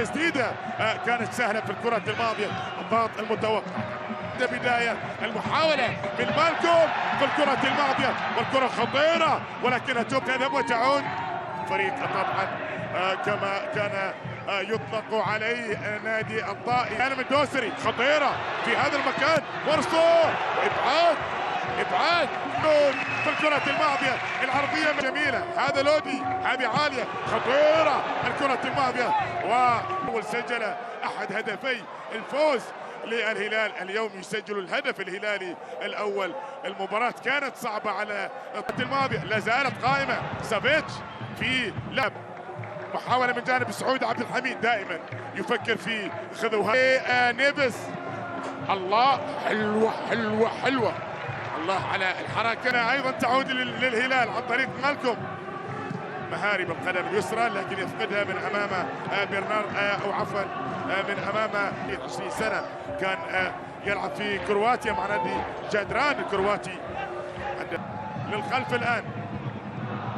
والتسديده كانت سهله في الكره الماضيه. الضغط المتوقع، بدايه المحاوله من مالكوم في الكره الماضيه والكره خطيره ولكنها تذهب وتعود. فريق طبعا كما كان يطلق عليه نادي الضائي. كان من دوسري خطيره في هذا المكان، فرصه ابعاد في الكرة الماضية العرضية جميلة. هذا لودي، هذه عالية خطيرة الكرة الماضية. وأول سجل أحد هدفي الفوز للهلال اليوم، يسجل الهدف الهلالي الأول. المباراة كانت صعبة على الكرة الماضية، لا زالت قائمة. سافيتش في لعب، محاولة من جانب سعود عبد الحميد، دائما يفكر في خذوها نيفس. الله، حلوة الله على الحركة. ايضا تعود للهلال عن طريق مالكوم، مهاري بالقدم اليسرى لكن يفقدها من امام برنار او عفوا من امام 20 سنه كان يلعب في كرواتيا مع نادي جادران الكرواتي. للخلف الان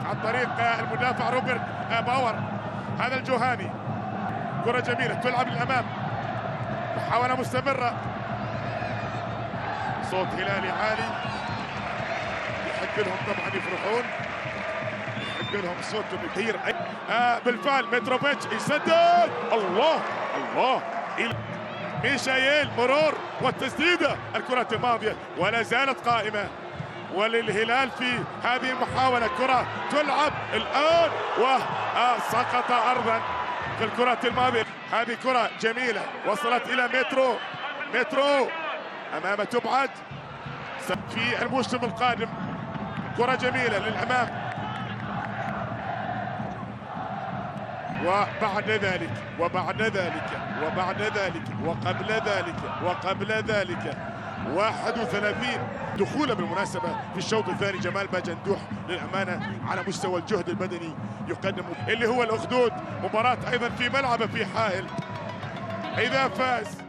عن طريق المدافع روبرت باور. هذا الجوهاني، كرة جميلة تلعب للامام، محاولة مستمرة. صوت هلالي عالي، يحق لهم طبعا يفرحون، يحق لهم صوت كثير. بالفعل متروفيتش يسدد، الله ميشايل، مرور والتسديده. الكره الماضيه ولا زالت قائمه، وللهلال في هذه المحاوله كره تلعب الان وسقط ارضا في الكره الماضيه. هذه كره جميله وصلت الى مترو امامه، تبعد في الموسم القادم. كرة جميلة للأمام، وبعد ذلك وقبل ذلك 31 دخوله بالمناسبة في الشوط الثاني. جمال باجندوح للأمانة على مستوى الجهد البدني يقدم، اللي هو الأخدود. مباراة أيضا في ملعبه في حائل، إذا فاز